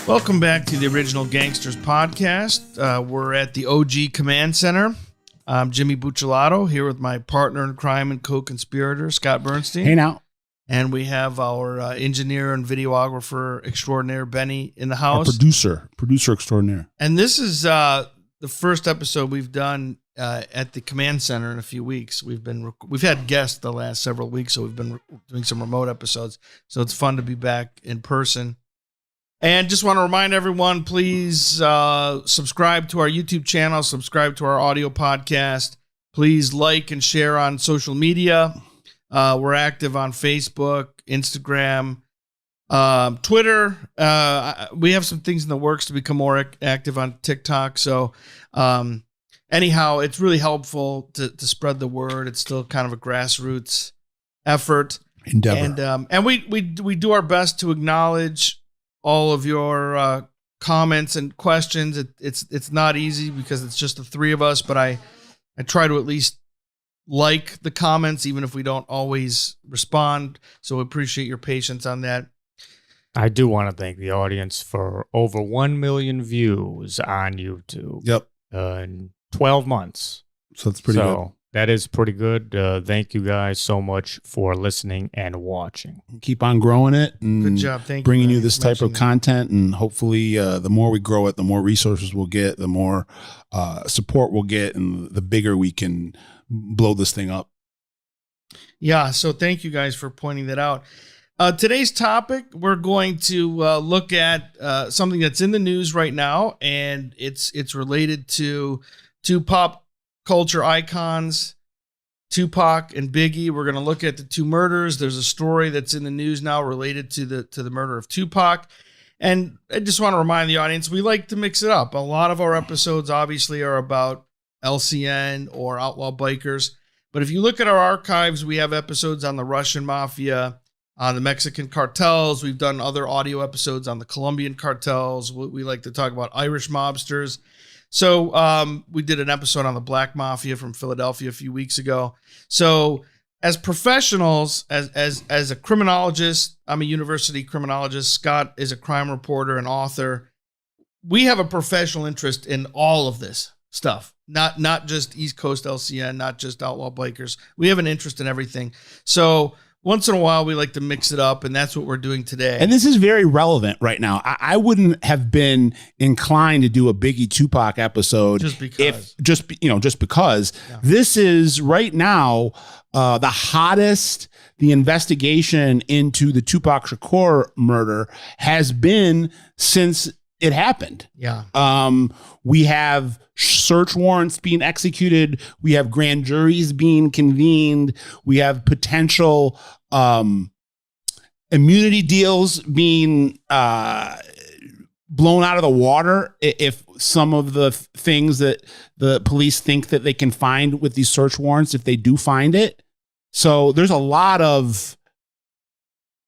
Welcome back to the Original Gangsters podcast. We're at the OG Command Center. I'm Jimmy Buccellato here with my partner in crime and co-conspirator, Scott Bernstein. Hey now. And we have our engineer and videographer extraordinaire, Benny, in the house. Our producer extraordinaire. And this is the first episode we've done at the Command Center in a few weeks. We've had guests the last several weeks, so we've been doing some remote episodes. So it's fun to be back in person. And just want to remind everyone, please subscribe to our YouTube channel, subscribe to our audio podcast. Please like and share on social media. We're active on Facebook, Instagram, Twitter. We have some things in the works to become more active on TikTok. So anyhow, it's really helpful to spread the word. It's still kind of a grassroots effort. Endeavor. And we do our best to acknowledge all of your comments and questions. It's not easy because it's just the three of us, but I try to at least like the comments, even if we don't always respond. So we appreciate your patience on that. I do want to thank the audience for over 1 million views on YouTube. Yep. In 12 months. So that's pretty good. That is pretty good. Thank you guys so much for listening and watching. Keep on growing it. And good job. Thank bringing you this type of content. And hopefully the more we grow it, the more resources we'll get, the more support we'll get, and the bigger we can blow this thing up. Yeah. So thank you guys for pointing that out. Today's topic, we're going to look at something that's in the news right now, and it's related to two pop culture icons, Tupac and Biggie. We're going to look at the two murders. There's a story that's in the news now related to the murder of Tupac. And I just want to remind the audience, we like to mix it up. A lot of our episodes obviously are about LCN or outlaw bikers. But if you look at our archives, we have episodes on the Russian mafia, on the Mexican cartels. We've done other audio episodes on the Colombian cartels. We like to talk about Irish mobsters. So we did an episode on the Black Mafia from Philadelphia a few weeks ago. So as professionals, as a criminologist, I'm a university criminologist. Scott is a crime reporter and author. We have a professional interest in all of this stuff, not just East Coast LCN, not just outlaw bikers. We have an interest in everything. So once in a while, we like to mix it up, and that's what we're doing today. And this is very relevant right now. I wouldn't have been inclined to do a Biggie Tupac episode just because. Yeah. This is right now the hottest. The investigation into the Tupac Shakur murder has been since it happened. Yeah. We have search warrants being executed. We have grand juries being convened. We have potential immunity deals being blown out of the water if some of the things that the police think that they can find with these search warrants, if they do find it. So there's a lot of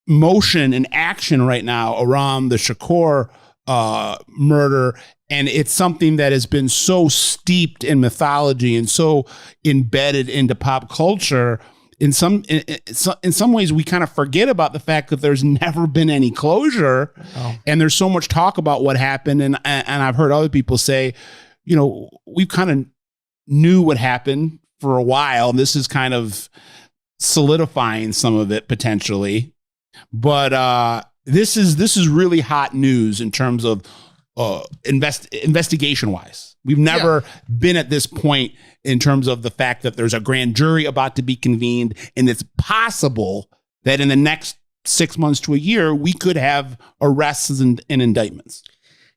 motion and action right now around the Shakur murder, and it's something that has been so steeped in mythology and so embedded into pop culture. In some ways, we kind of forget about the fact that there's never been any closure, and there's so much talk about what happened. And I've heard other people say, we kind of knew what happened for a while. And this is kind of solidifying some of it potentially, but this is really hot news in terms of investigation wise. We've never been at this point in terms of the fact that there's a grand jury about to be convened, and it's possible that in the next 6 months to a year, we could have arrests and indictments.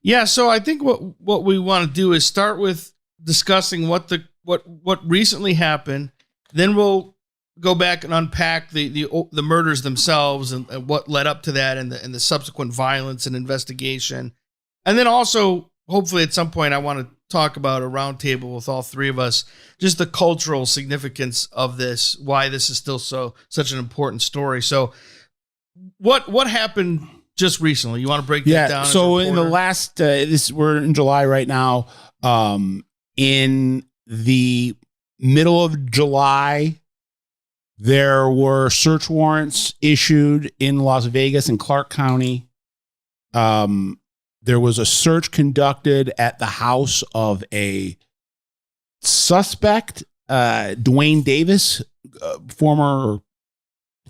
Yeah. So I think what we want to do is start with discussing what recently happened. Then we'll go back and unpack the murders themselves and what led up to that, and the subsequent violence and investigation. And then also, hopefully at some point, I want to talk about a roundtable with all three of us, just the cultural significance of this, why this is still such an important story. So what happened just recently? You want to break that down? So in the last, we're in July right now. In the middle of July, there were search warrants issued in Las Vegas and Clark County. there was a search conducted at the house of a suspect, Dwayne Davis, former,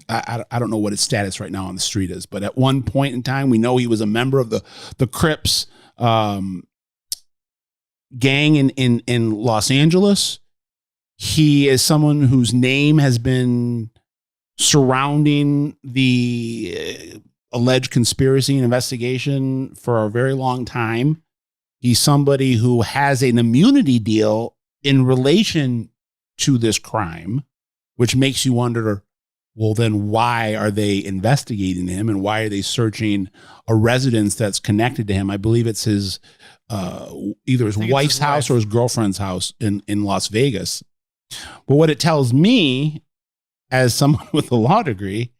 I don't know what his status right now on the street is, but at one point in time, we know he was a member of the Crips gang in Los Angeles. He is someone whose name has been surrounding the alleged conspiracy and investigation for a very long time. He's somebody who has an immunity deal in relation to this crime, which makes you wonder, well, then why are they investigating him and why are they searching a residence that's connected to him? I believe it's his either his wife's house or his girlfriend's house in Las Vegas. But what it tells me, as someone with a law degree,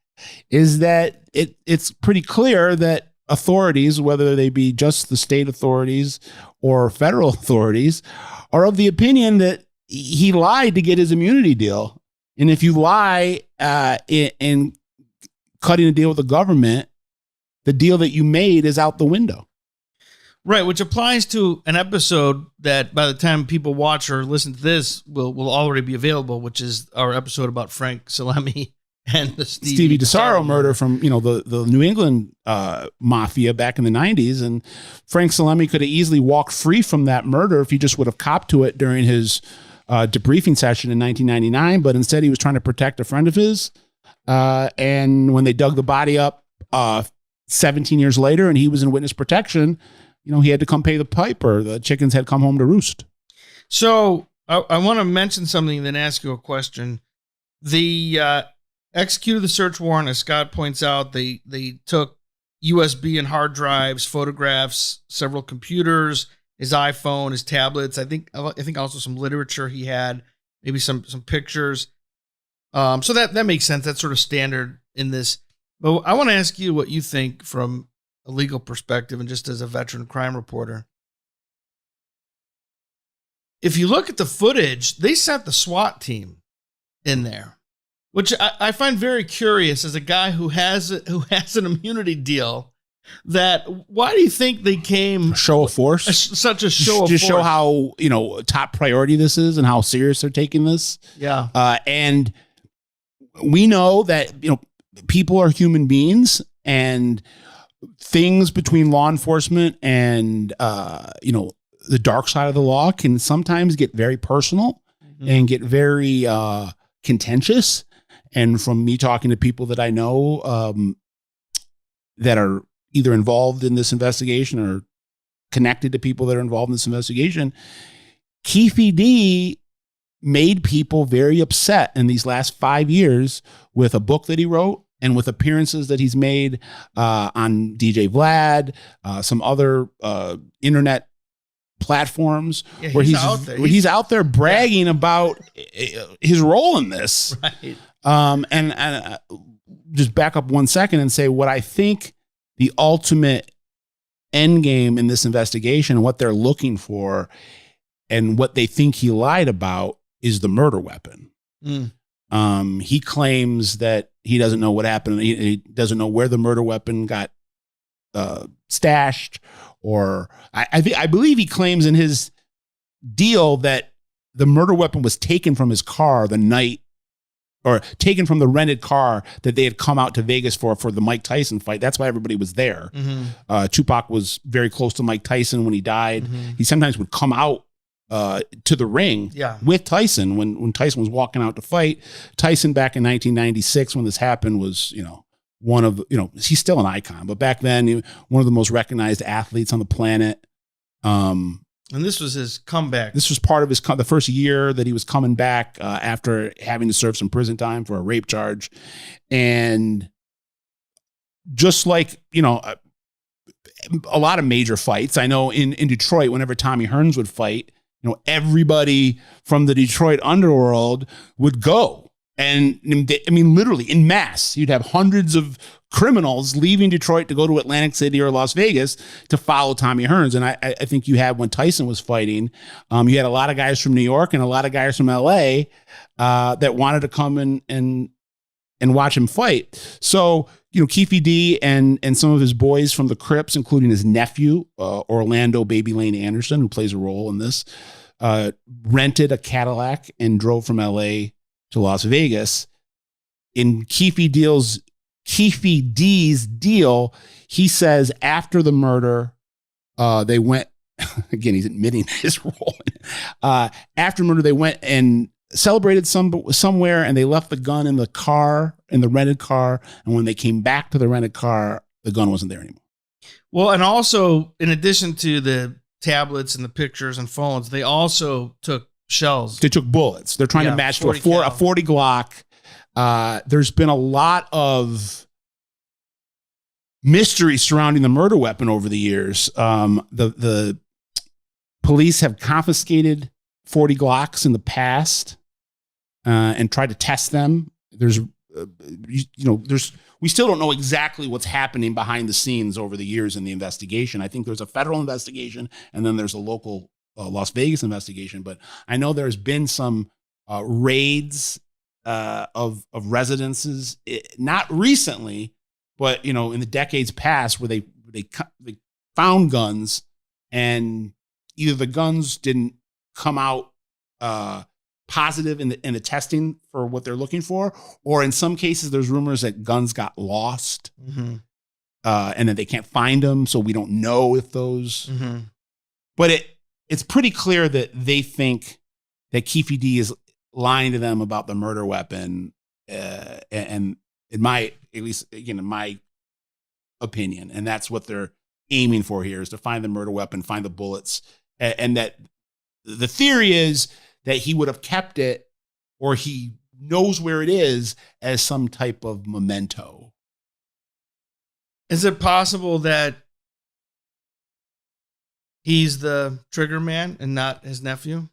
is that it's pretty clear that authorities, whether they be just the state authorities or federal authorities, are of the opinion that he lied to get his immunity deal. And if you lie in cutting a deal with the government, the deal that you made is out the window. Right, which applies to an episode that by the time people watch or listen to this will already be available, which is our episode about Frank Salemi and the Stevie DeSaro murder from the New England mafia back in the 90s. And Frank Salemi could have easily walked free from that murder if he just would have copped to it during his debriefing session in 1999. But instead, he was trying to protect a friend of his. And when they dug the body up 17 years later and he was in witness protection, he had to come pay the piper. The chickens had come home to roost. So I want to mention something and then ask you a question. The executed the search warrant, as Scott points out. They took USB and hard drives, photographs, several computers, his iPhone, his tablets. I think also some literature he had, maybe some pictures. So that makes sense. That's sort of standard in this. But I want to ask you what you think from a legal perspective and just as a veteran crime reporter. If you look at the footage, they sent the SWAT team in there, which I find very curious as a guy who has an immunity deal. That why do you think they came? Show of force, such a show of force. Just show how top priority this is and how serious they're taking this. Yeah, and we know that people are human beings, and things between law enforcement and the dark side of the law can sometimes get very personal and get very contentious. And from me talking to people that I know that are either involved in this investigation or connected to people that are involved in this investigation, Keefe D made people very upset in these last 5 years with a book that he wrote and with appearances that he's made on DJ Vlad, some other internet platforms where he's out there bragging about his role in this. Right. And just back up 1 second and say what I think the ultimate end game in this investigation, what they're looking for and what they think he lied about is the murder weapon. He claims that he doesn't know what happened. He doesn't know where the murder weapon got stashed, or I believe he claims in his deal that the murder weapon was taken from his car the night, or taken from the rented car that they had come out to Vegas for the Mike Tyson fight. That's why everybody was there. Tupac was very close to Mike Tyson when he died. He sometimes would come out to the ring with Tyson when Tyson was walking out to fight. Tyson back in 1996 when this happened was, one of, he's still an icon, but back then one of the most recognized athletes on the planet. And this was his comeback. This was part of the first year that he was coming back after having to serve some prison time for a rape charge. And just like, a lot of major fights, I know in Detroit, whenever Tommy Hearns would fight, everybody from the Detroit underworld would go. And literally in mass, you'd have hundreds of criminals leaving Detroit to go to Atlantic City or Las Vegas to follow Tommy Hearns. And I think you had, when Tyson was fighting, you had a lot of guys from New York and a lot of guys from LA that wanted to come and watch him fight. So, Keefe D and some of his boys from the Crips, including his nephew, Orlando Baby Lane Anderson, who plays a role in this, rented a Cadillac and drove from LA to Las Vegas. In Keefe D's deal, he says after the murder, they went, again, he's admitting his role. After murder, they went and celebrated somewhere, and they left the gun in the car, in the rented car. And when they came back to the rented car, the gun wasn't there anymore. Well, and also, in addition to the tablets and the pictures and phones, they also took shells. They took bullets. They're trying to match to a 40 Glock. There's been a lot of mystery surrounding the murder weapon over the years. The police have confiscated 40 Glocks in the past and tried to test them. We still don't know exactly what's happening behind the scenes over the years in the investigation. I think there's a federal investigation, and then there's a local Las Vegas investigation. But I know there's been some raids of residences, not recently, but in the decades past, where they found guns, and either the guns didn't come out positive in the testing for what they're looking for, or in some cases, there's rumors that guns got lost, and that they can't find them, so we don't know if those. Mm-hmm. But it's pretty clear that they think that Keefe D is lying to them about the murder weapon, and in my opinion, and that's what they're aiming for here, is to find the murder weapon, find the bullets, and that the theory is that he would have kept it, or he knows where it is, as some type of memento. Is it possible that he's the trigger man and not his nephew?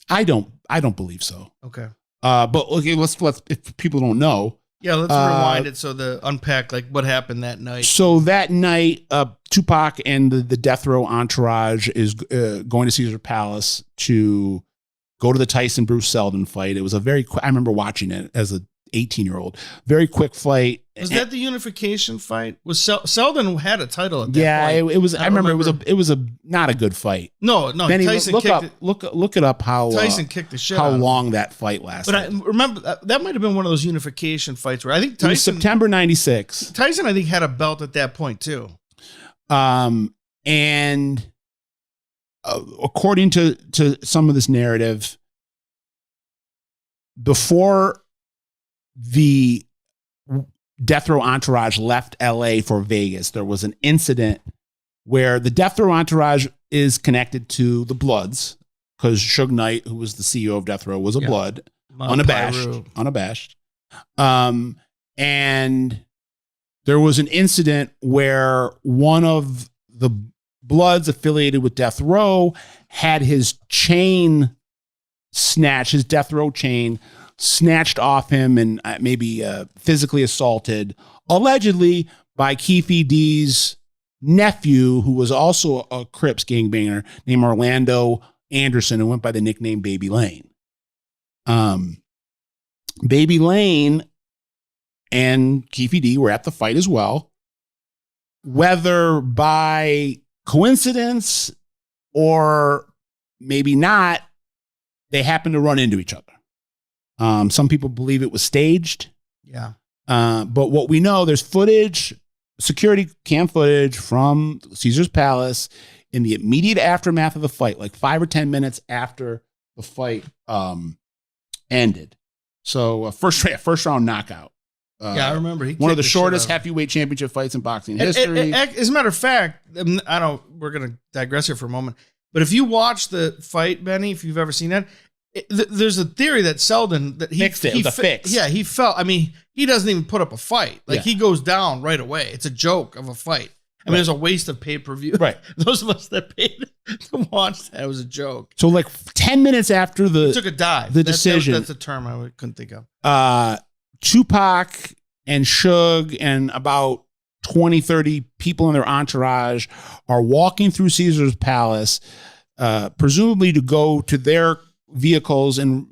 I don't believe so. Okay. But okay, let's if people don't know. Yeah, let's rewind it unpack what happened that night. So that night, Tupac and the death row entourage is going to Caesar's Palace to go to the Tyson Bruce Seldon fight. It was a very quick, I remember watching it as a 18-year-old. Very quick fight. Was that the unification fight? Was Seldon had a title at that point? It was. I remember it was a not a good fight. No. Benny, Tyson look it up how Tyson kicked the shit how out of long that fight lasted. But I remember that might have been one of those unification fights where I think Tyson, it was September 96. Tyson, I think, had a belt at that point too. And according to some of this narrative, before the death row entourage left LA for Vegas, there was an incident where the death row entourage is connected to the Bloods, because Suge Knight, who was the CEO of death row, was a Blood, unabashed. And there was an incident where one of the Bloods affiliated with death row had his chain snatched, his death row chain snatched off him, and maybe physically assaulted, allegedly by Keefe D's nephew, who was also a Crips gangbanger named Orlando Anderson, who went by the nickname Baby Lane. Baby Lane and Keefe D were at the fight as well. Whether by coincidence or maybe not, they happened to run into each other. Some people believe it was staged. Yeah. But what we know, there's footage, security cam footage from Caesar's Palace in the immediate aftermath of the fight, like 5 or 10 minutes after the fight ended. So first round knockout. I remember. One of the shortest heavyweight championship fights in boxing history. As a matter of fact, we're going to digress here for a moment, but if you watch the fight, Benny, if you've ever seen that, there's a theory that Seldon that he fixed it. It was a fix. Yeah, he fell. I mean, he doesn't even put up a fight. He goes down right away. It's a joke of a fight. I mean, it was a waste of pay-per-view. Right. Those of us that paid to watch that, it was a joke. So 10 minutes after he took a dive. Decision. That's a term I couldn't think of. Tupac and Suge and about 20, 30 people in their entourage are walking through Caesar's Palace, presumably to go to their vehicles and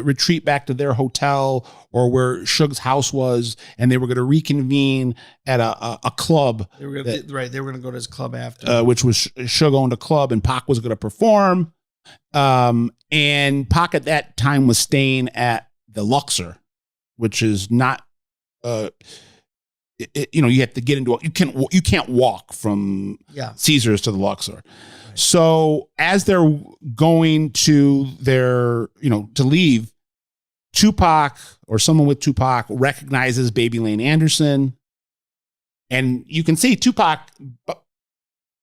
retreat back to their hotel or where Suge's house was, and they were going to reconvene at a club. They were gonna, they were going to go to his club after, which was Suge owned a club, and Pac was going to perform. And Pac at that time was staying at the Luxor, which is not, you have to get into you can't walk from Caesars to the Luxor. Right. So as they're going to to leave, Tupac or someone with Tupac recognizes Baby Lane Anderson, and you can see Tupac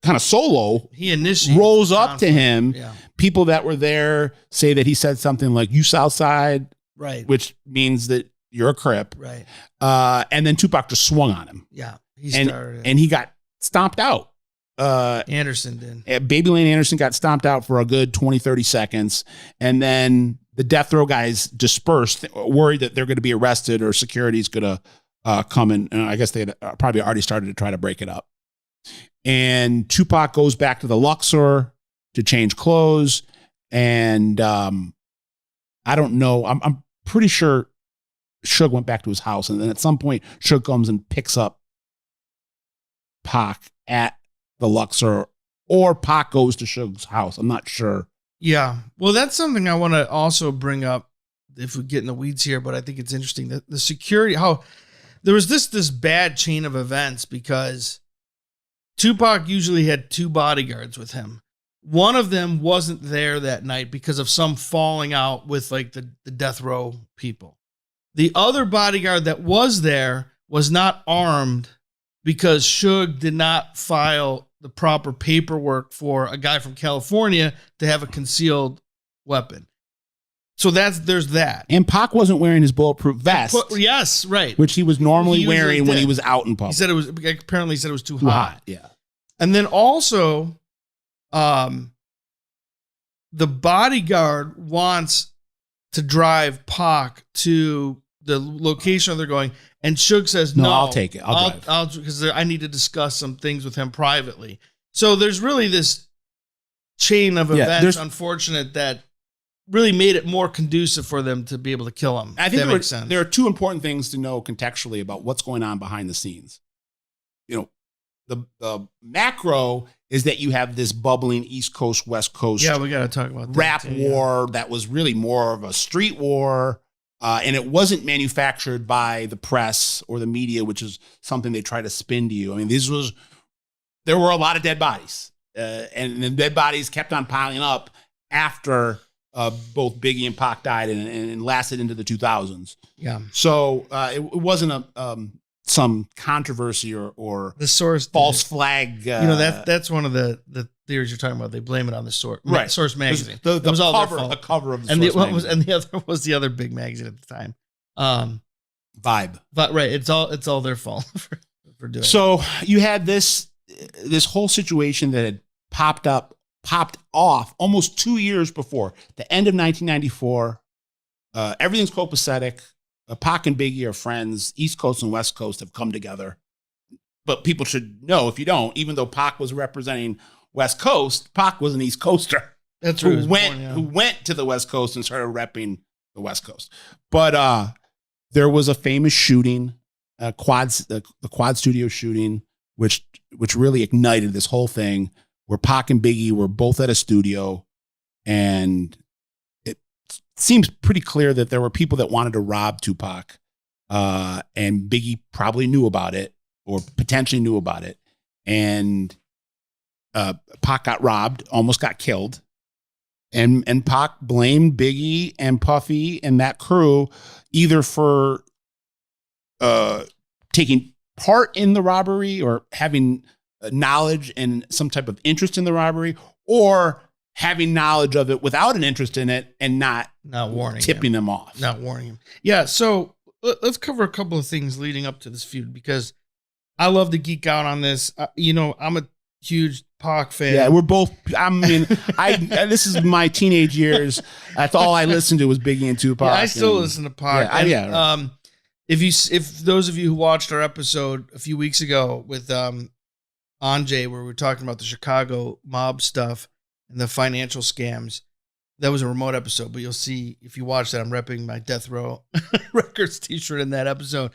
kind of solo. He initially rolls up to him. Yeah. People that were there say that he said something like "You Southside," right, which means that you're a Crip, right. And then Tupac just swung on him. Yeah, and he got stomped out. Anderson did. Baby Lane Anderson got stomped out for a good 20, 30 seconds. And then the death row guys dispersed, worried that they're going to be arrested or security's going to come in. And I guess they had probably already started to try to break it up. And Tupac goes back to the Luxor to change clothes. And I don't know. I'm pretty sure Suge went back to his house. And then at some point, Suge comes and picks up Pac at the Luxor, or Pac goes to Suge's house. I'm not sure. Yeah. Well, that's something I want to also bring up if we get in the weeds here, but I think it's interesting that the security, how there was this bad chain of events because Tupac usually had 2 bodyguards with him. One of them wasn't there that night because of some falling out with like the death row people. The other bodyguard that was there was not armed because Suge did not file the proper paperwork for a guy from California to have a concealed weapon. So there's that. And Pac wasn't wearing his bulletproof vest. Yes, right. Which he was normally wearing when he was out in public. He said it was too hot. Yeah. And then also, the bodyguard wants to drive Pac to the location they're going, and Suge says, "No, I'll take it. I'll because I need to discuss some things with him privately." So there's really this chain of events, unfortunate, that really made it more conducive for them to be able to kill him. I think there are 2 important things to know contextually about what's going on behind the scenes. The macro is that you have this bubbling East Coast, West Coast. Yeah, we got to talk about that rap war that was really more of a street war. And it wasn't manufactured by the press or the media, which is something they try to spin to you. I mean, there were a lot of dead bodies, and the dead bodies kept on piling up after both Biggie and Pac died, and lasted into the 2000s. Yeah. So it wasn't some controversy or the source false flag. That's one of the theories you're talking about. They blame it on the Source, right? Source magazine. The cover of the Source magazine. And the other was the other big magazine at the time. Vibe. But right, it's all their fault for doing. So you had this whole situation that had popped off almost 2 years before the end of 1994. Everything's copacetic. Pac and Biggie are friends. East Coast and West Coast have come together. But people should know, if you don't, even though Pac was representing West Coast, Pac was an East Coaster. That's who went to the West Coast and started repping the West Coast. But there was a famous shooting, the Quad Studio shooting, which really ignited this whole thing, where Pac and Biggie were both at a studio, and seems pretty clear that there were people that wanted to rob Tupac, and Biggie probably knew about it or potentially knew about it. And Pac got robbed, almost got killed. And Pac blamed Biggie and Puffy and that crew either for taking part in the robbery or having knowledge and some type of interest in the robbery, or having knowledge of it without an interest in it and not warning tipping them off. Not warning him. Yeah, so let's cover a couple of things leading up to this feud, because I love to geek out on this. I'm a huge Pac fan. Yeah, we're both. I mean, this is my teenage years. That's all I listened to was Biggie and Tupac. Yeah, I still listen to Pac. Right. If those of you who watched our episode a few weeks ago with Anjay, where we were talking about the Chicago mob stuff and the financial scams, that was a remote episode, but you'll see if you watch that, I'm repping my Death Row Records t-shirt in that episode.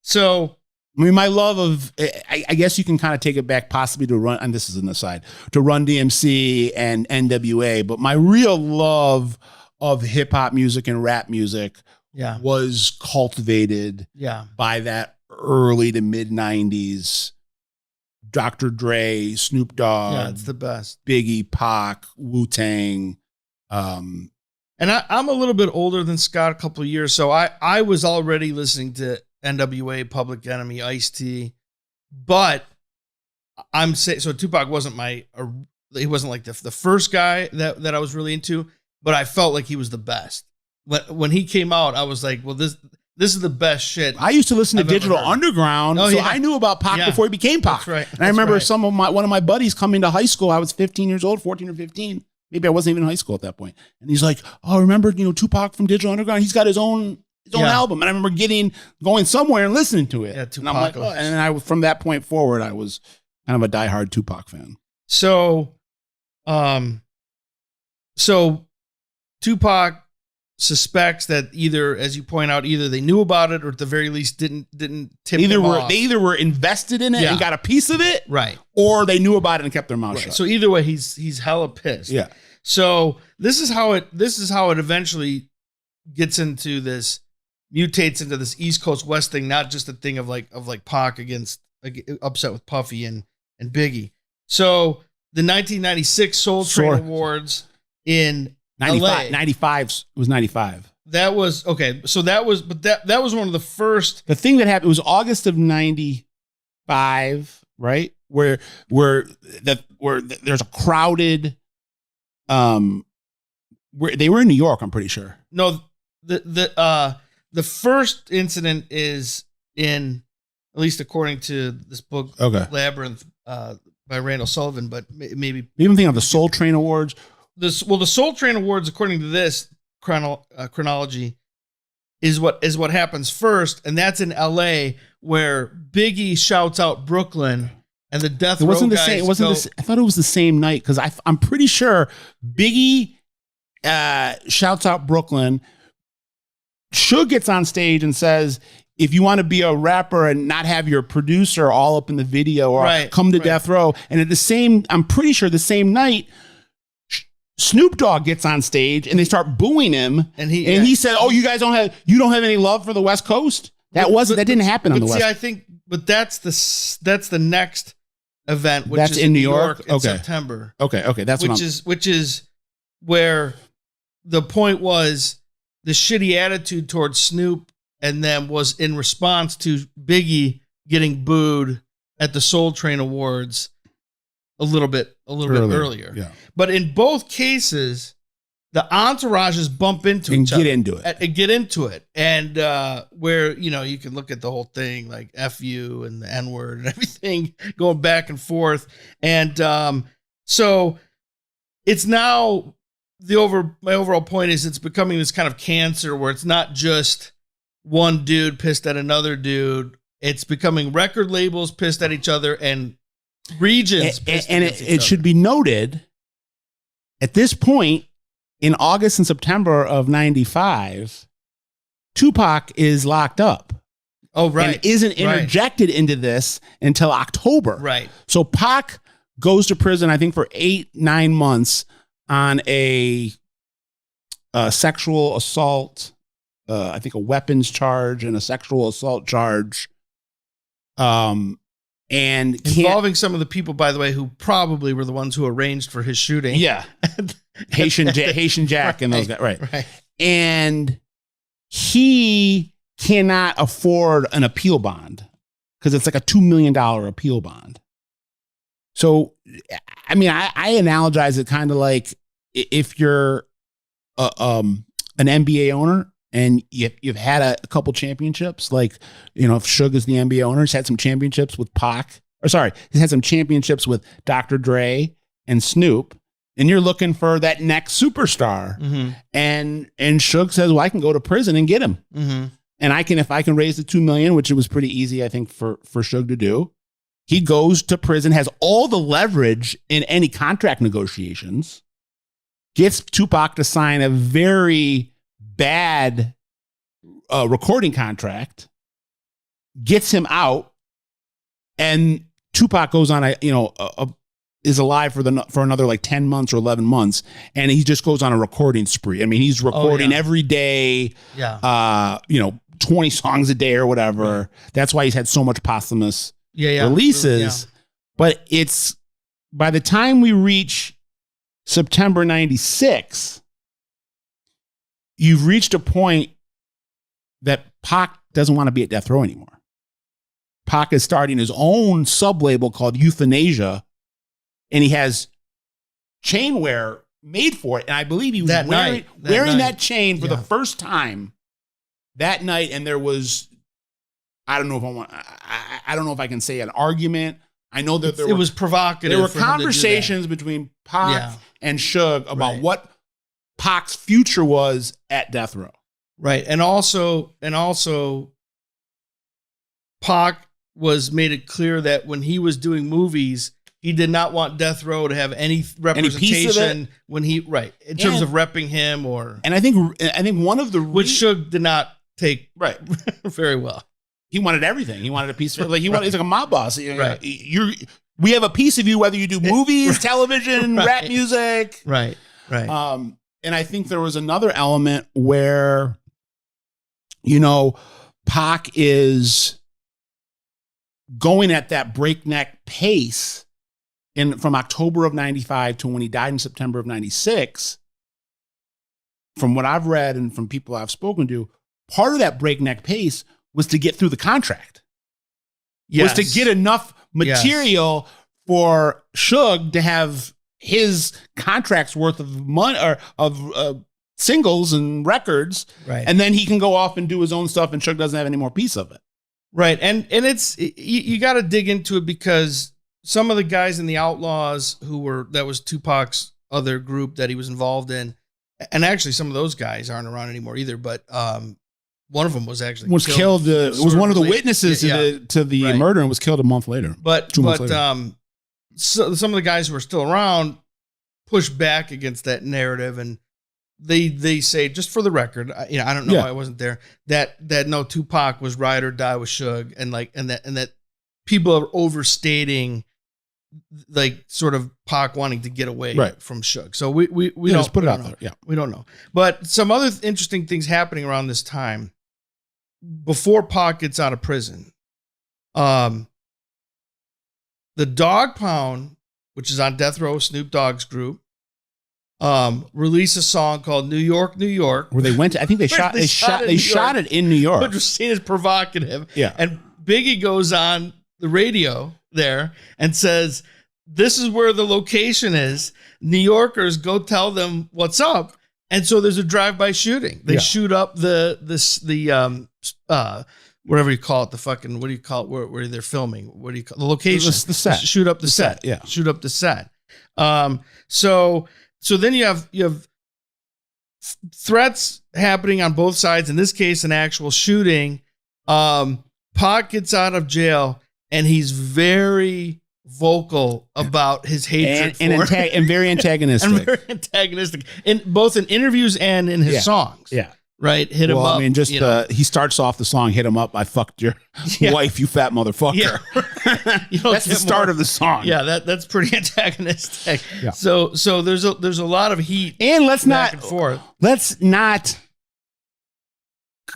So I mean, my love of, I guess you can kind of take it back possibly to Run, and this is an aside, to Run DMC and NWA, but my real love of hip hop music and rap music was cultivated by that early to mid 90s. Dr. Dre, Snoop Dogg. Yeah, it's the best. Biggie, Pac, Wu-Tang. And I'm a little bit older than Scott, a couple of years, so I was already listening to NWA, Public Enemy, Ice-T, but I'm saying, so Tupac wasn't he wasn't like the first guy that I was really into, but I felt like he was the best. When he came out, I was like, well, this is the best shit. I used to listen to Digital Underground, so I knew about Pac before he became Pac. That's right. And I remember one of my buddies coming to high school. I was 15 years old, 14 or 15. Maybe I wasn't even in high school at that point. And he's like, "Oh, remember, Tupac from Digital Underground? He's got his own album." And I remember going somewhere and listening to it. Yeah, Tupac. And I'm like, oh. And from that point forward, I was kind of a diehard Tupac fan. So Tupac suspects that either, as you point out, either they knew about it or at the very least didn't tip them off. They either were invested in it and got a piece of it, right, or they knew about it and kept their mouth shut. So either way, he's hella pissed. Yeah. So this is how it eventually gets into this, mutates into this East Coast West thing, not just a thing of like Pac upset with Puffy and Biggie. So the 1996 Soul Train Awards in 95. It was 95. That was okay. So that was one of the first. The thing that happened, it was August of 95, right? Where there's a crowded, where they were in New York, I'm pretty sure. No, the first incident is in, at least according to this book, Labyrinth, by Randall Sullivan, but maybe even think of the Soul Train Awards. The Soul Train Awards, according to this chronology, is what happens first, and that's in L.A., where Biggie shouts out Brooklyn, and the Death Row guys I thought it was the same night, because I'm pretty sure Biggie shouts out Brooklyn. Suge gets on stage and says, if you want to be a rapper and not have your producer all up in the video, or come to Death Row. And I'm pretty sure the same night, Snoop Dogg gets on stage and they start booing him, and he said, "Oh, you don't have any love for the West Coast." That didn't happen on the West. See, I think, but that's the next event, which that's is in New York in September. Okay, Which is where the point was the shitty attitude towards Snoop, and then was in response to Biggie getting booed at the Soul Train Awards a little bit earlier. Yeah. But in both cases, the entourages bump into each other. Get into it. And where, you can look at the whole thing, like F you and the N-word and everything going back and forth. And so it's now, my overall point is it's becoming this kind of cancer where it's not just one dude pissed at another dude. It's becoming record labels pissed at each other and regions pissed at each other. It should be noted, at this point, in August and September of 95, Tupac is locked up. Oh, right. And isn't interjected into this until October. Right. So Pac goes to prison, I think, for 8-9 months on a sexual assault, I think a weapons charge and a sexual assault charge. And involving some of the people, by the way, who probably were the ones who arranged for his shooting. Yeah. Haitian Jack and those guys. Right. And he cannot afford an appeal bond because it's like a $2 million appeal bond. So, I mean, I analogize it kind of like if you're an NBA owner and you've had a couple championships, like, if Suge is the NBA owner, he's had some championships with he's had some championships with Dr. Dre and Snoop, and you're looking for that next superstar. Mm-hmm. And Suge says, well, I can go to prison and get him. Mm-hmm. And if I can raise the $2 million, which it was pretty easy, I think, for Suge to do, he goes to prison, has all the leverage in any contract negotiations, gets Tupac to sign a very bad recording contract, gets him out, and Tupac goes on is alive for another like 10 months or 11 months, and he just goes on a recording spree. I mean, he's recording every day. 20 songs a day or whatever. Right. That's why he's had so much posthumous releases. Yeah. But it's by the time we reach September 96, you've reached a point that Pac doesn't want to be at Death Row anymore. Pac is starting his own sub-label called Euthanasia, and he has chainwear made for it. And I believe he was wearing that chain for the first time that night. And there was, I don't know if I can say an argument. I know that it was provocative. There were conversations between Pac and Suge about what Pac's future was at Death Row. Right. And also Pac made it clear that when he was doing movies, he did not want Death Row to have any representation when in terms of repping him and I think one of the which Suge did not take very well. He wanted everything. He wanted a piece of he's like a mob boss. We have a piece of you whether you do movies, television, rap music. Right. And I think there was another element where Pac is going at that breakneck pace from October of 95 to when he died in September of 96. From what I've read and from people I've spoken to, part of that breakneck pace was to get through the contract. Was to get enough material for Suge to have his contract's worth of money or of singles and records, and then he can go off and do his own stuff, and Suge doesn't have any more piece of it. Right, and it's you got to dig into it because some of the guys in the Outlaws that was Tupac's other group that he was involved in, and actually some of those guys aren't around anymore either. But one of them was actually killed. Was one of the witnesses to the murder and was killed a month later. But so some of the guys who are still around push back against that narrative, and they say, just for the record, I don't know, I wasn't there, that no, Tupac was ride or die with Suge, and that people are overstating like sort of Pac wanting to get away from Suge. So we don't just put it out there. Yeah, we don't know. But some other interesting things happening around this time before Pac gets out of prison. The Dog Pound, which is on Death Row, Snoop Dogg's group, released a song called New York, New York. Where they went to, I think they shot it in New York. Which was seen as provocative. Yeah. And Biggie goes on the radio there and says, this is where the location is. New Yorkers, go tell them what's up. And so there's a drive-by shooting. They shoot up the whatever you call it, the fucking, what do you call it, where they're filming? What do you call the location? The set. Shoot up the set. Yeah. Shoot up the set. So then you have threats happening on both sides. In this case, an actual shooting. Pac gets out of jail and he's very vocal about his hatred and very antagonistic. And very antagonistic in both in interviews and in his songs. Yeah. Right. Hit him up. I mean, he starts off the song, "Hit him up, I fucked your wife, you fat motherfucker." Yeah. That's the start of the song. Yeah, that's pretty antagonistic. Yeah. So there's a lot of heat. And let's not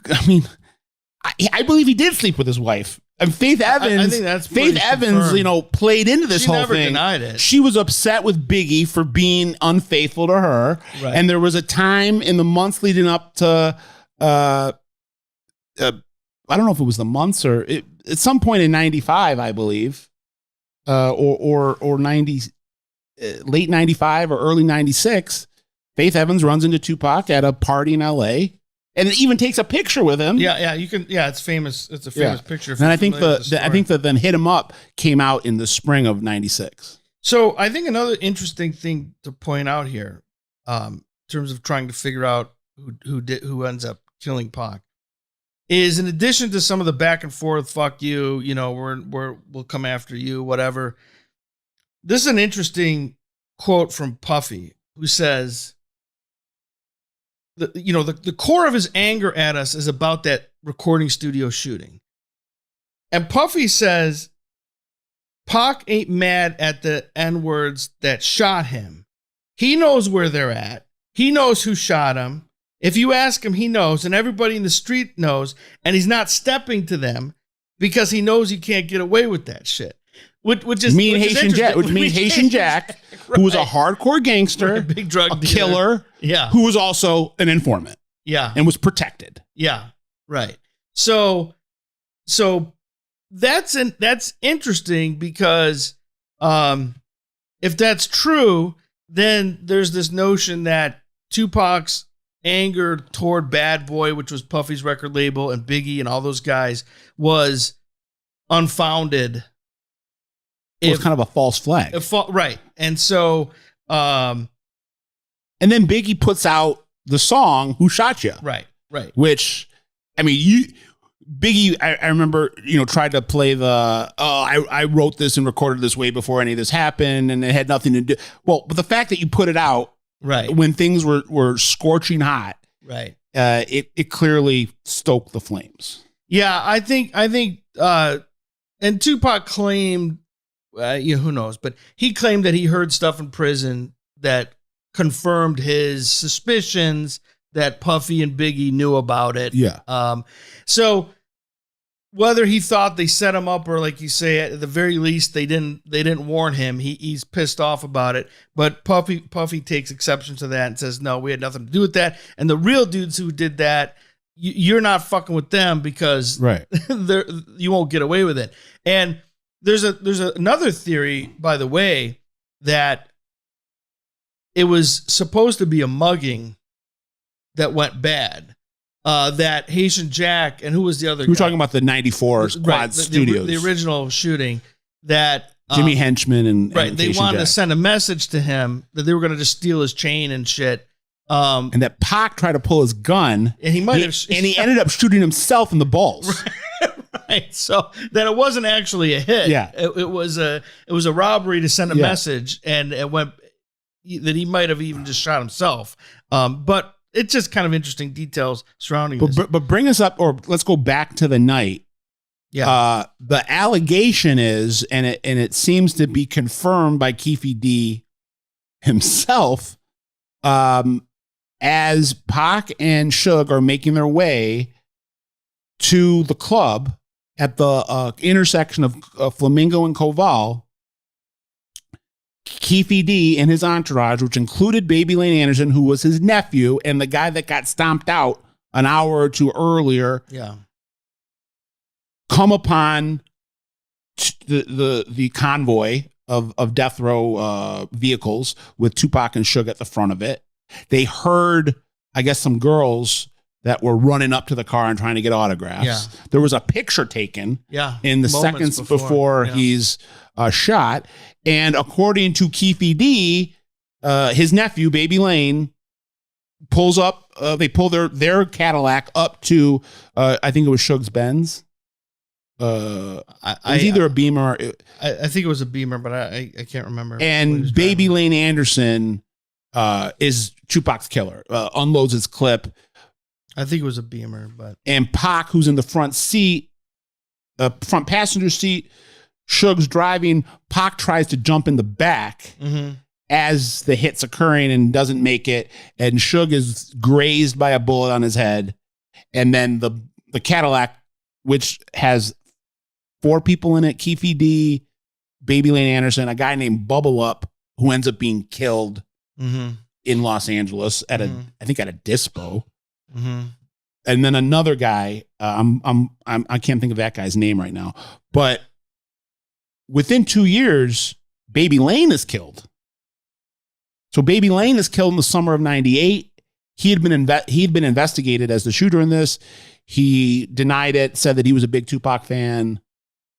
I mean, I believe he did sleep with his wife. And Faith Evans, I think that's Faith Evans, confirmed. Played into this whole thing. She never denied it. She was upset with Biggie for being unfaithful to her. Right. And there was a time in the months leading up to, I don't know if it was the months or at some point in 95, I believe, or 90, late 95 or early 96, Faith Evans runs into Tupac at a party in LA. And it even takes a picture with him. Yeah, you can. Yeah, it's famous. It's a famous picture. And I think that then "Hit 'Em Up" came out in the spring of 96. So I think another interesting thing to point out here, in terms of trying to figure out who ends up killing Pac, is in addition to some of the back and forth, "fuck you," we'll come after you, whatever. This is an interesting quote from Puffy, who says, the core of his anger at us is about that recording studio shooting. And Puffy says, Pac ain't mad at the N-words that shot him. He knows where they're at. He knows who shot him. If you ask him, he knows, and everybody in the street knows, and he's not stepping to them because he knows he can't get away with that shit. Which is Haitian Jack, right. who was a hardcore gangster, Right, big drug dealer. Killer, yeah, who was also an informant, yeah, and was protected. Yeah, right. So that's interesting because if that's true, then there's this notion that Tupac's anger toward Bad Boy, which was Puffy's record label, and Biggie and all those guys, was unfounded. It was kind of a false flag. Right. And so and then Biggie puts out the song Who Shot Ya? Right. Which, I mean, Biggie, I remember, tried to play I wrote this and recorded this way before any of this happened, and it had nothing to do. Well, but the fact that you put it out right when things were scorching hot, right, it clearly stoked the flames. Yeah, I think, and Tupac claimed, who knows, but he claimed that he heard stuff in prison that confirmed his suspicions that Puffy and Biggie knew about it. Yeah. So whether he thought they set him up or, like you say, at the very least they didn't warn him, he's pissed off about it. But Puffy takes exception to that and says, no, we had nothing to do with that. And the real dudes who did that, you're not fucking with them because right. you won't get away with it. And there's another theory, by the way, that it was supposed to be a mugging that went bad. That Haitian Jack, and who was the other guy? We're talking about the 94 Quad Studios. The original shooting that Jimmy Henchman and right. They Haitian wanted Jack. to send a message to him that they were going to just steal his chain and shit. And that Pac tried to pull his gun, and he ended up shooting himself in the balls. Right. So that it wasn't actually a hit. Yeah. It was a robbery to send a message, and it went that he might have even just shot himself. But it's just kind of interesting details surrounding this. But bring us up, or let's go back to the night. Yeah. The allegation is, and it seems to be confirmed by Keefe D himself, as Pac and Suge are making their way to the club at the intersection of Flamingo and Koval, Keefe D and his entourage, which included Baby Lane Anderson, who was his nephew and the guy that got stomped out an hour or two earlier, come upon the convoy of death row vehicles with Tupac and Suge at the front of it. They heard, I guess, some girls that were running up to the car and trying to get autographs. Yeah. There was a picture taken in the seconds before he's shot. And according to Keefe D, his nephew, Baby Lane, pulls up, they pull their Cadillac up to, I think it was Suge's Benz. It was either a Beamer. I think it was a Beamer, but I can't remember. And Baby Lane Anderson is Tupac's killer, unloads his clip. I think it was a Beamer, but. And Pac, who's in the front seat, front passenger seat, Suge's driving. Pac tries to jump in the back as the hit's occurring and doesn't make it. And Suge is grazed by a bullet on his head. And then the Cadillac, which has 4 people in it, Keefe D, Baby Lane Anderson, a guy named Bubble Up, who ends up being killed in Los Angeles at I think at a dispo. And then another guy, I can't think of that guy's name right now, but within 2 years, Baby Lane is killed. So Baby Lane is killed in the summer of '98. He had been investigated as the shooter in this. He denied it, said that he was a big Tupac fan,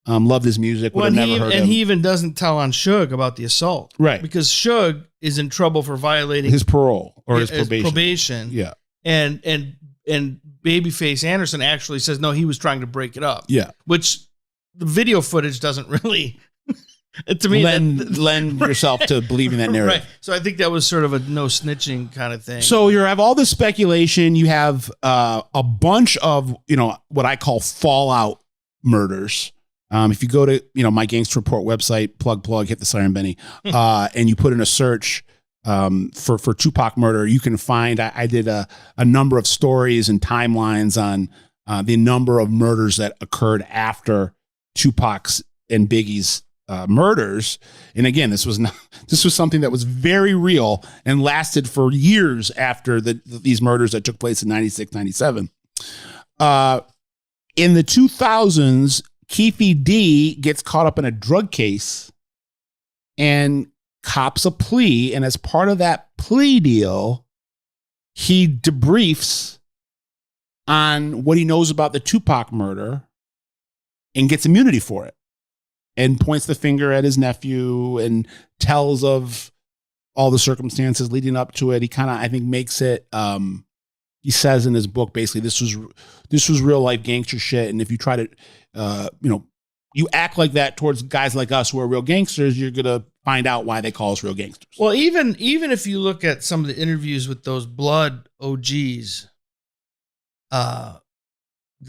loved his music. He even doesn't tell on Suge about the assault, right? Because Suge is in trouble for violating his parole or his probation. Yeah, and Babyface Anderson actually says no, he was trying to break it up. Yeah, which the video footage doesn't really To me, lend yourself to believing that narrative. Right. So I think that was sort of a no snitching kind of thing. So you have all this speculation. You have a bunch of, what I call fallout murders. If you go to, my Gangster Report website, plug, hit the siren, Benny, and you put in a search for Tupac murder, you can find, I did a number of stories and timelines on the number of murders that occurred after Tupac's and Biggie's murders. And again, this was something that was very real and lasted for years after these murders that took place in 96, 97. In the 2000s, Keefe D gets caught up in a drug case and cops a plea. And as part of that plea deal, he debriefs on what he knows about the Tupac murder and gets immunity for it, and points the finger at his nephew and tells of all the circumstances leading up to it. He kind of, I think, makes it, he says in his book, basically, this was real life gangster shit. And if you try to, you act like that towards guys like us who are real gangsters, you're going to find out why they call us real gangsters. Well, even if you look at some of the interviews with those blood OGs, the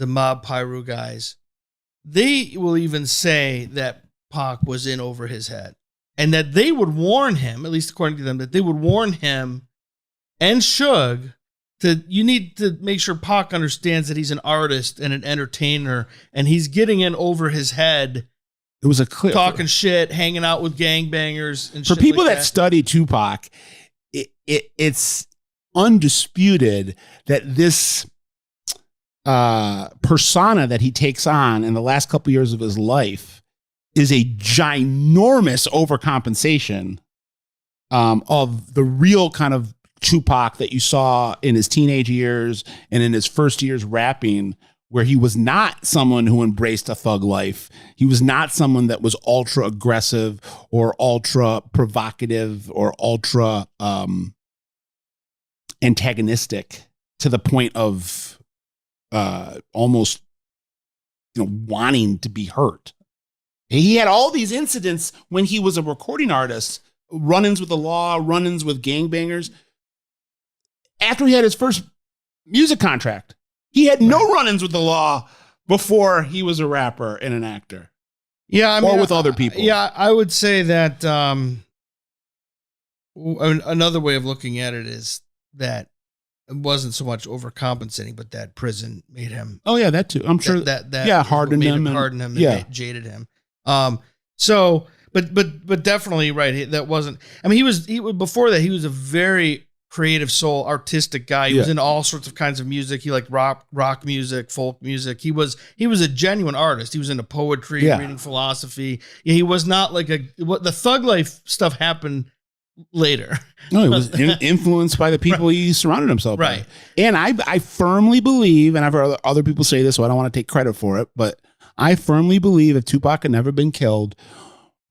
Mob Pyru guys, they will even say that Pac was in over his head, and that they would warn him, at least according to them, that they would warn him and Suge you need to make sure Pac understands that he's an artist and an entertainer, and he's getting in over his head. It was a clear talking shit, hanging out with gangbangers and for shit people like that study Tupac. It's undisputed that this persona that he takes on in the last couple years of his life is a ginormous overcompensation of the real kind of Tupac that you saw in his teenage years and in his first years rapping, where he was not someone who embraced a thug life. He was not someone that was ultra aggressive or ultra provocative or ultra antagonistic to the point of almost wanting to be hurt. He had all these incidents when he was a recording artist, run-ins with the law, run-ins with gangbangers. After he had his first music contract, he had no run-ins with the law before he was a rapper and an actor. Yeah, I mean, or with other people. Yeah, I would say that another way of looking at it is that it wasn't so much overcompensating, but that prison made him. Oh yeah, that too. I'm sure that hardened him, and jaded him. So, but definitely right. That wasn't. I mean, he was before that. He was a very creative soul, artistic guy. He was into all sorts of kinds of music. He liked rock music, folk music. He was a genuine artist. He was into poetry, reading philosophy. Yeah, he was not like the thug life stuff happened later. No, he was influenced by the people he surrounded himself by. And I firmly believe, and I've heard other people say this, so I don't want to take credit for it, but I firmly believe if Tupac had never been killed,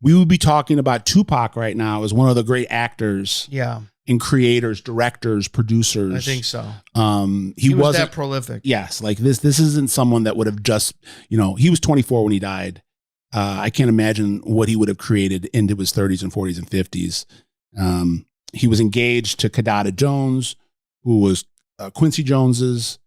we would be talking about Tupac right now as one of the great actors. Yeah. And creators, directors, producers. I think so. He was that prolific. Yes. Like this isn't someone that would have just, he was 24 when he died. I can't imagine what he would have created into his 30s and 40s and 50s. He was engaged to Kadada Jones, who was Quincy Jones's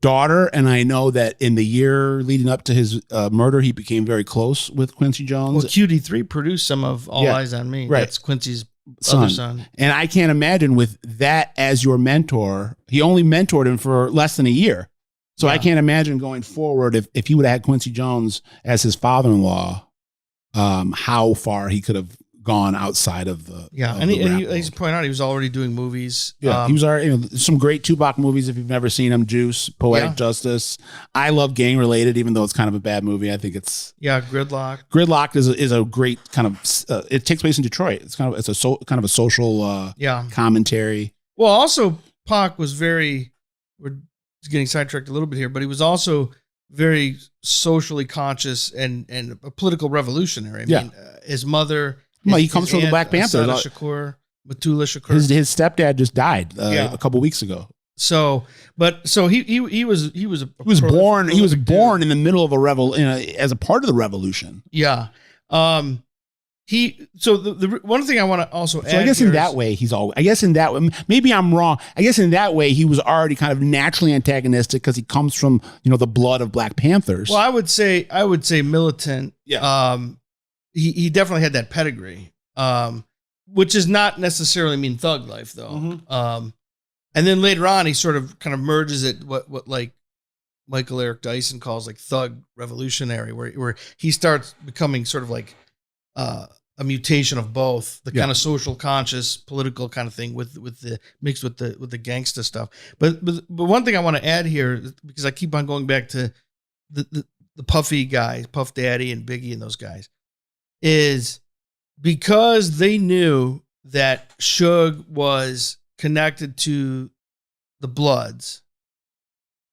daughter. And I know that in the year leading up to his murder, he became very close with Quincy Jones. Well, QD3 produced some of All Eyes on Me. Right. That's Quincy's other son. And I can't imagine with that as your mentor, he only mentored him for less than a year. So I can't imagine going forward if he would have had Quincy Jones as his father-in-law, how far he could have gone outside of the and he's pointing out he was already doing movies. Yeah, he was already some great Tupac movies if you've never seen them. Juice, Poetic Justice. I love Gang Related, even though it's kind of a bad movie. I think it's Gridlock. Gridlock is a great kind of. It takes place in Detroit. It's kind of a social commentary. Well, also Pac was we're getting sidetracked a little bit here, but he was also very socially conscious and a political revolutionary. I mean, his mother. He comes from the Black Panthers. Shakur, Matula Shakur. His stepdad just died a couple weeks ago. So he was born in the middle of a as a part of the revolution. Yeah. So the one thing I want to also add. So I guess in that way maybe I'm wrong. I guess in that way he was already kind of naturally antagonistic because he comes from the blood of Black Panthers. Well, I would say militant. Yeah. He definitely had that pedigree. Which does not necessarily mean thug life though. Mm-hmm. And then later on he sort of kind of merges it what like Michael Eric Dyson calls like thug revolutionary, where he starts becoming sort of like a mutation of both the kind of social conscious political kind of thing with the mixed with the gangsta stuff. But one thing I want to add here, because I keep on going back to the Puffy guys, Puff Daddy and Biggie and those guys, is because they knew that Suge was connected to the Bloods.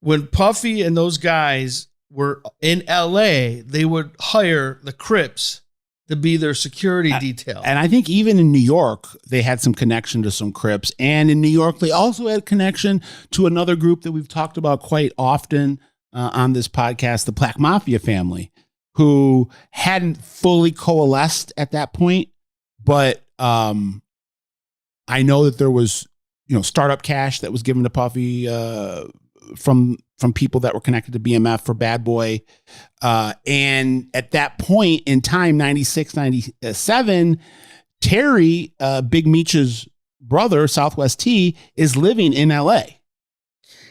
When Puffy and those guys were in LA, they would hire the Crips to be their security detail. And I think even in New York, they had some connection to some Crips. And in New York, they also had connection to another group that we've talked about quite often on this podcast, the Black Mafia family, who hadn't fully coalesced at that point. But I know that there was, startup cash that was given to Puffy from people that were connected to BMF for Bad Boy. And at that point in time, 96, 97, Terry, Big Meech's brother, Southwest T, is living in LA.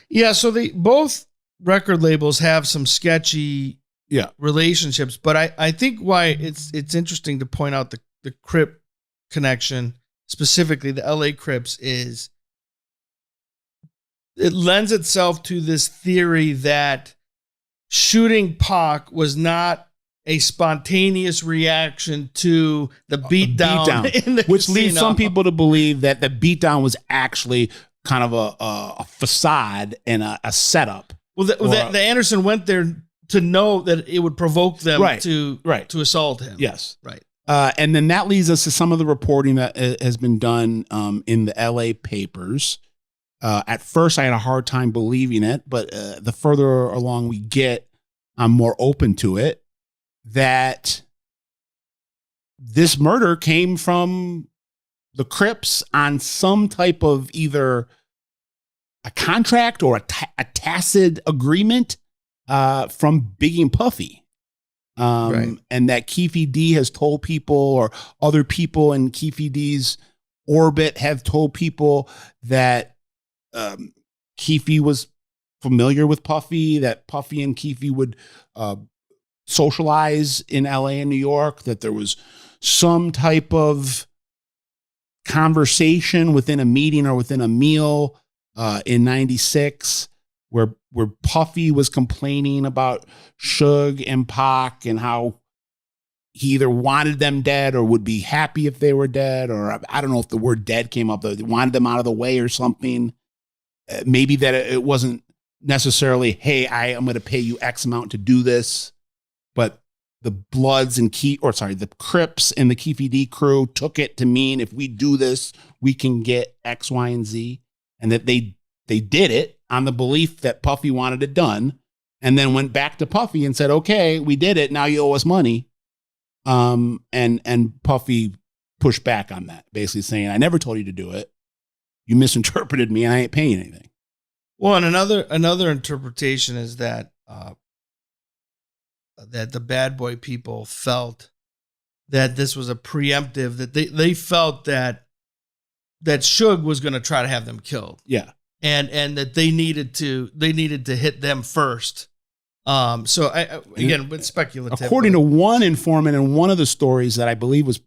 Yeah, so both record labels have some sketchy relationships, but I think why it's interesting to point out the Crip connection, specifically the LA Crips, is it lends itself to this theory that shooting Pac was not a spontaneous reaction to the beatdown, which leads some people to believe that the beatdown was actually kind of a facade and a setup. Well, the Anderson went there to know that it would provoke them to assault him. Yes. Right. And then that leads us to some of the reporting that has been done in the LA papers. At first, I had a hard time believing it, but the further along we get, I'm more open to it, that this murder came from the Crips on some type of either a contract or a tacit agreement from Biggie and Puffy. And that Keefe D has told people, or other people in Keefe D's orbit have told people that Keefe was familiar with Puffy, that Puffy and Keefe would socialize in LA and New York, that there was some type of conversation within a meeting or within a meal in 96 where Puffy was complaining about Suge and Pac and how he either wanted them dead or would be happy if they were dead, or I don't know if the word dead came up, they wanted them out of the way or something. Maybe that it wasn't necessarily, hey, I'm going to pay you X amount to do this, but the Bloods and the Crips and the Keefe D crew took it to mean if we do this, we can get X, Y, and Z, and that they did it on the belief that Puffy wanted it done, and then went back to Puffy and said, okay, we did it, now you owe us money. And Puffy pushed back on that, basically saying, I never told you to do it. You misinterpreted me and I ain't paying anything. Well, and another interpretation is that that the Bad Boy people felt that this was a preemptive, that they felt that Suge was going to try to have them killed. Yeah. And that they needed to hit them first. So again, it's speculative. According to one informant in one of the stories that I believe was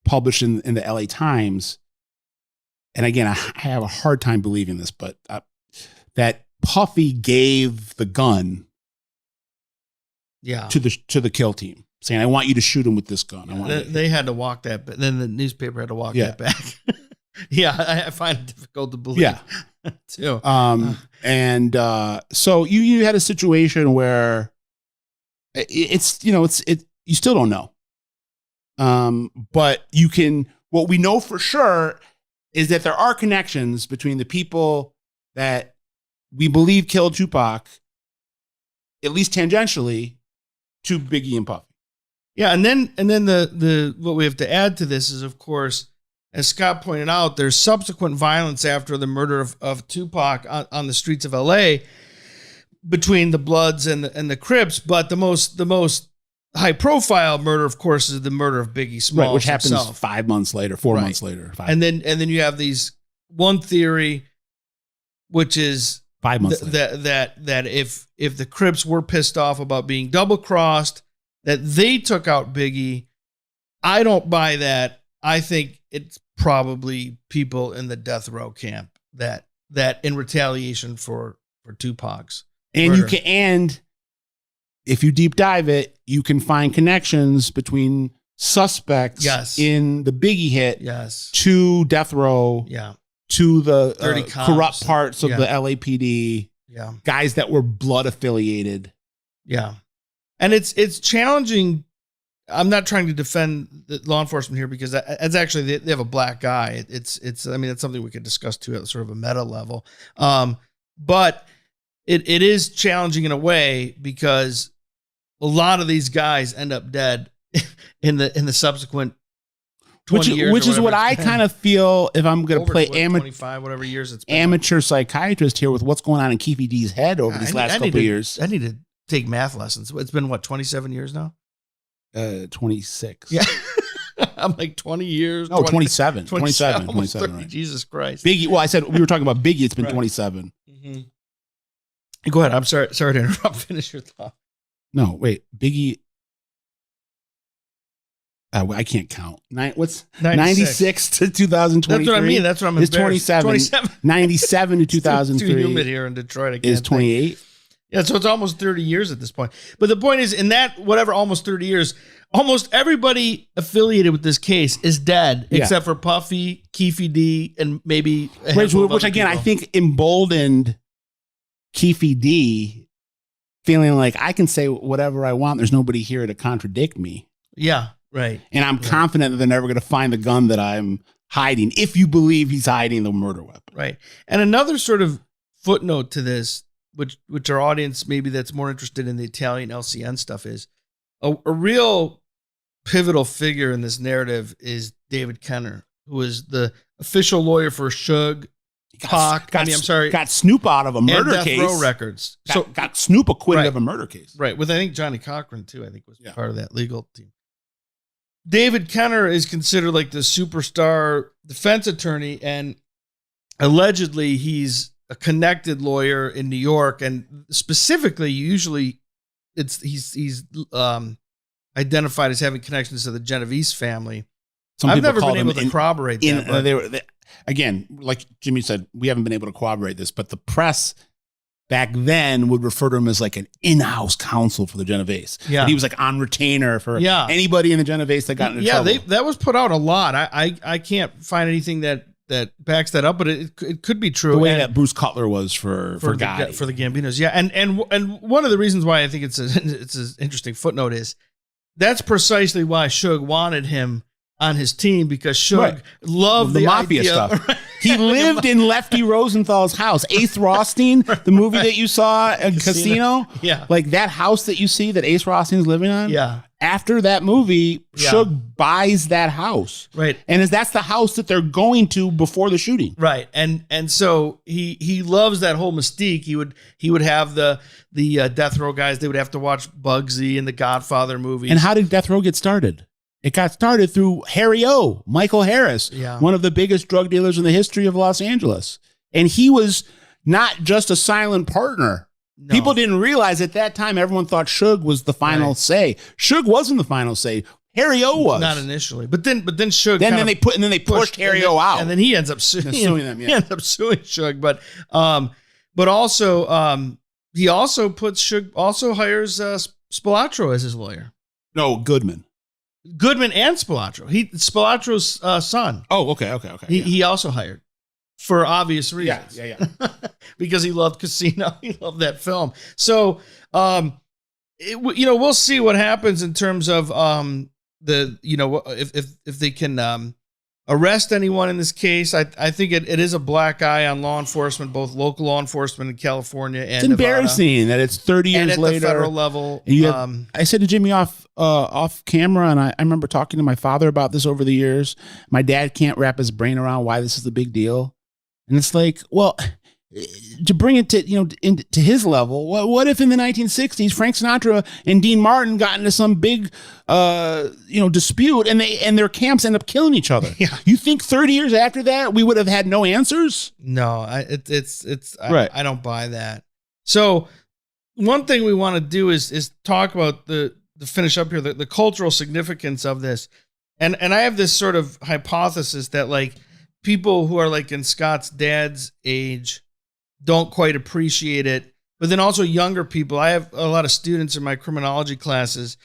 published in the LA Times, and again, I have a hard time believing this, but that Puffy gave the gun to the kill team, saying, I want you to shoot him with this gun. They had to walk that, but then the newspaper had to walk that back. I find it difficult to believe. Yeah. Too. So you had a situation where you still don't know. But what we know for sure is that there are connections between the people that we believe killed Tupac, at least tangentially, to Biggie and Puffy. Yeah, and then the what we have to add to this is, of course, as Scott pointed out, there's subsequent violence after the murder of Tupac on the streets of L.A. between the Bloods and the Crips. But the most high profile murder, of course, is the murder of Biggie Smalls, right, which happens himself. 5 months later, 4 months later, and then you have these one theory, which is 5 months later. that if the Crips were pissed off about being double crossed, that they took out Biggie. I don't buy that. I think it's probably people in the death row camp that in retaliation for Tupac's and murder. you can, and if you deep dive it, you can find connections between suspects in the Biggie hit to death row, to the corrupt parts of the LAPD, guys that were blood affiliated. Yeah. And it's challenging. I'm not trying to defend the law enforcement here, because it's actually, they have a black guy. It's I mean, it's something we could discuss too at sort of a meta level. But it is challenging in a way, because a lot of these guys end up dead in the subsequent 20 years, which is what I kind of feel, if I'm going to play 25, whatever years it's been. Amateur psychiatrist here, with what's going on in Keefe D's head over these last couple of years. I need to take math lessons. It's been 27 years now? 26. Yeah. I'm like 20 years. No, 27. 27. 30, right. Jesus Christ. Biggie. Well, I said we were talking about Biggie. It's been 27. Mm-hmm. Go ahead. I'm sorry to interrupt. Finish your thought. No, wait. Biggie. I can't count. What's 96 to 2023? That's what I mean. That's what I'm embarrassed. It's 27. 97 to 2003. Too humid here in Detroit. Is 28. Yeah, so it's almost 30 years at this point. But the point is, in that almost 30 years, almost everybody affiliated with this case is dead, except for Puffy, Keefe D, and maybe which again, I think emboldened Keefe D, feeling like I can say whatever I want. There's nobody here to contradict me. Yeah, right. And I'm confident that they're never going to find the gun that I'm hiding, if you believe he's hiding the murder weapon. Right. And another sort of footnote to this, which our audience maybe that's more interested in the Italian LCN stuff, is a real pivotal figure in this narrative is David Kenner, who is the official lawyer for Suge, Pac. Got Snoop out of a murder Death case. Row Records. Got Snoop acquitted of a murder case. Right. With I think Johnny Cochran too. I think was part of that legal team. David Kenner is considered like the superstar defense attorney, and allegedly he's a connected lawyer in New York, and specifically, usually he's identified as having connections to the Genovese family. I've never been able to corroborate that. Again, like Jimmy said, we haven't been able to corroborate this, but the press back then would refer to him as like an in-house counsel for the Genovese. Yeah, he was like on retainer for anybody in the Genovese that got into trouble. That was put out a lot. I can't find anything that backs that up, but it could be true. The way that Bruce Cutler was for the Gambinos, and one of the reasons why I think it's an interesting footnote is that's precisely why Suge wanted him on his team, because Suge loved the mafia idea, stuff. Right? He lived in Lefty Rosenthal's house. Ace Rothstein, the movie that you saw at Casino, like that house that you see that Ace Rothstein's living on. Yeah. After that movie, Suge buys that house. Right. And that's the house that they're going to before the shooting. Right. And so he loves that whole mystique. He would have the Death Row guys, they would have to watch Bugsy and the Godfather movies. And how did Death Row get started? It got started through Harry O, Michael Harris, one of the biggest drug dealers in the history of Los Angeles. And he was not just a silent partner. No. People didn't realize at that time, everyone thought Suge was the final say. Suge wasn't the final say. Harry O was. Not initially. But then Suge then they pushed Harry O out. And then he ends up suing them. He ends up suing Suge. But also he also puts Suge, also hires Spilatro as his lawyer. No, Goodman and Spilatro. Spilatro's son. Oh, okay. He also hired for obvious reasons. Yeah. Because he loved Casino. He loved that film. So, we'll see what happens in terms of if they can arrest anyone in this case. I think it is a black eye on law enforcement, both local law enforcement in California and it's embarrassing that it's 30 years and at later. the federal level. I said to Jimmy off camera, and I remember talking to my father about this over the years. My dad can't wrap his brain around why this is a big deal. And it's like, well, to bring it to, to his level, what if in the 1960s, Frank Sinatra and Dean Martin got into some big, dispute and their camps end up killing each other? Yeah. You think 30 years after that, we would have had no answers? No, I don't buy that. So one thing we want to do is talk about to finish up here, the cultural significance of this. And I have this sort of hypothesis that like people who are like in Scott's dad's age don't quite appreciate it. But then also younger people. I have a lot of students in my criminology classes.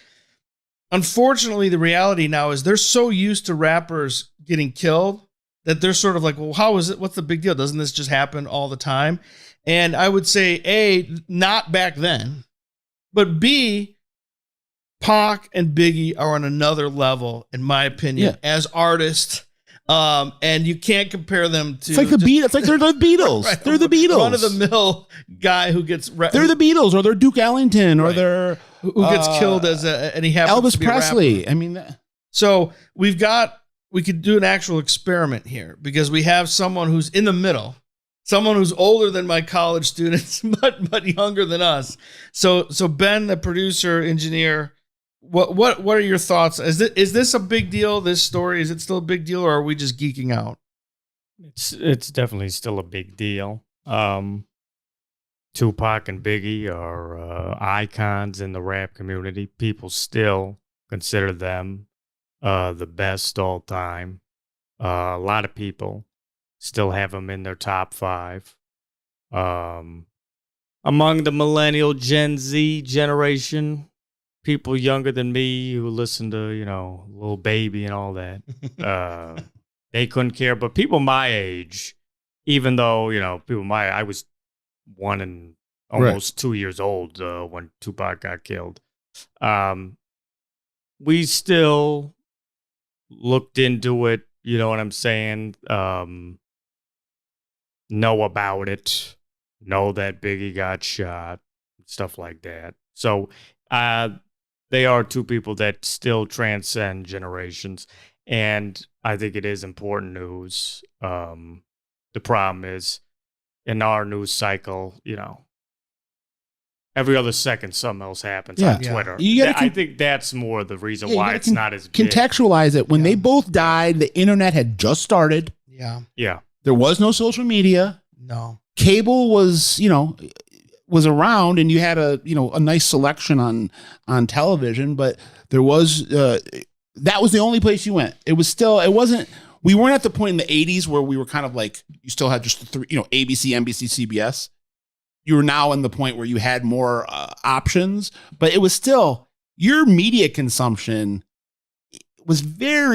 Unfortunately, the reality now is they're so used to rappers getting killed that they're sort of like, well, how is it? What's the big deal? Doesn't this just happen all the time? And I would say, A, not back then, but B, Pac and Biggie are on another level, in my opinion, as artists. And you can't compare them to. It's like It's like they're the Beatles. Right, they're the Beatles. Run of the mill guy who gets. They're the Beatles, or they're Duke Ellington, or they're who gets killed and he happens Elvis to be Presley. I mean, so we could do an actual experiment here because we have someone who's in the middle, someone who's older than my college students, but younger than us. So Ben, the producer, engineer. What are your thoughts? Is this a big deal? This story, is it still a big deal, or are we just geeking out? It's definitely still a big deal. Tupac and Biggie are icons in the rap community. People still consider them the best all time. A lot of people still have them in their top 5. Among the millennial Gen Z generation, people younger than me who listen to, Lil Baby and all that, they couldn't care. But people my age, even though, I was 1 and almost 2 years old when Tupac got killed, we still looked into it, you know what I'm saying? Know about it, know that Biggie got shot, stuff like that. So, they are two people that still transcend generations, and I think it is important news. The problem is, in our news cycle, every other second something else happens on Twitter. I think that's more the reason why it's not as big. Contextualize it. When they both died, the internet had just started. Yeah. There was no social media. No. Cable was around, and you had a nice selection on television, but there was that was the only place you went. We weren't at the point in the 80s where we were kind of like, you still had just the 3, ABC, NBC, CBS. You were now in the point where you had more options, but it was still, your media consumption was there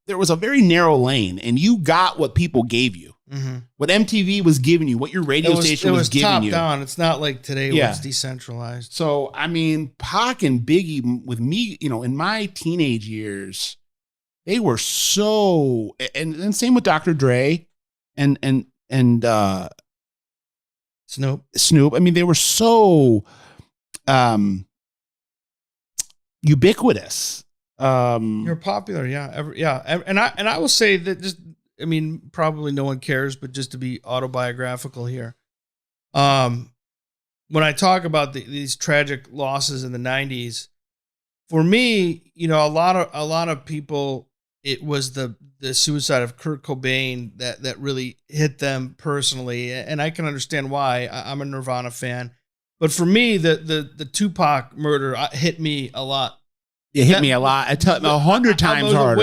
was a very narrow lane, and you got what people gave you. Mm-hmm. What MTV was giving you, what your radio station was giving you. Top down. It's not like today where it's decentralized. So, I mean, Pac and Biggie, with me, in my teenage years, they were so, and same with Dr. Dre and Snoop. I mean, they were so ubiquitous. You're popular, and I will say that probably no one cares, but just to be autobiographical here, when I talk about these tragic losses in the 90s, for me, a lot of people, it was the suicide of Kurt Cobain that really hit them personally, and I can understand why. I'm a Nirvana fan, but for me, the Tupac murder hit me a lot. It hit me a lot. I tell 100 times harder.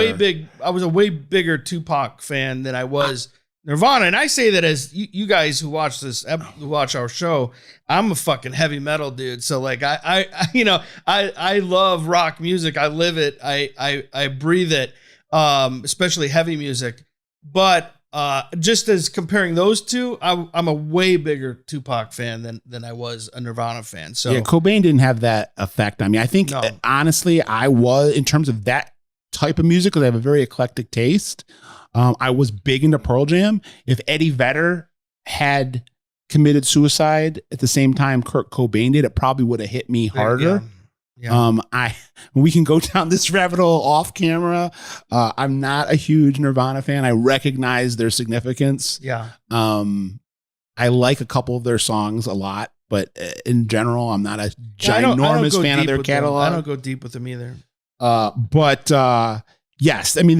I was a way bigger Tupac fan than I was Nirvana, and I say that as you guys who watch our show, I'm a fucking heavy metal dude. So like I love rock music. I live it. I breathe it. Especially heavy music. But just as comparing those two, I'm a way bigger Tupac fan than I was a Nirvana fan. So Cobain didn't have that effect on me. I think honestly, I was, in terms of that type of music, because I have a very eclectic taste. I was big into Pearl Jam. If Eddie Vedder had committed suicide at the same time Kurt Cobain did, it probably would have hit me harder. Yeah. We can go down this rabbit hole off camera. I'm not a huge Nirvana fan. I recognize their significance. Yeah. I like a couple of their songs a lot, but in general, I'm not a ginormous fan of their catalog. I don't go deep with them either. But yes, I mean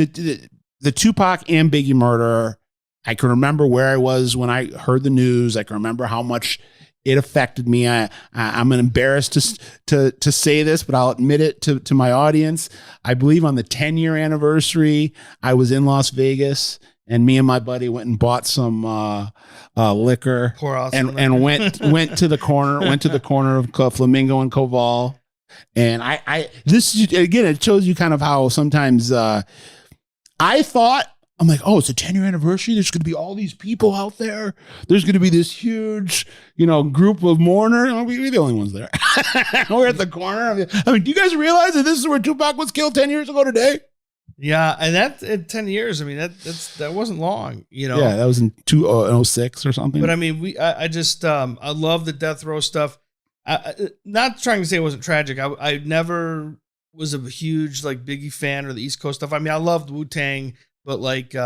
the Tupac and Biggie murder. I can remember where I was when I heard the news. I can remember how much it affected me. I'm embarrassed to say this, but I'll admit it to my audience. I believe on the 10-year anniversary, I was in Las Vegas, and me and my buddy went and bought some liquor, and went to the corner of Flamingo and Koval. And this again, it shows you kind of how sometimes I thought. I'm like, oh, it's a 10-year anniversary. There's going to be all these people out there. There's going to be this huge, group of mourners. We're the only ones there. We're at the corner. I mean, do you guys realize that this is where Tupac was killed 10 years ago today? Yeah, and that in 10 years. I mean, that wasn't long. Yeah, that was in 2006 or something. But I mean, I love the death row stuff. Not trying to say it wasn't tragic. I never was a huge Biggie fan or the East Coast stuff. I mean, I loved Wu-Tang. But the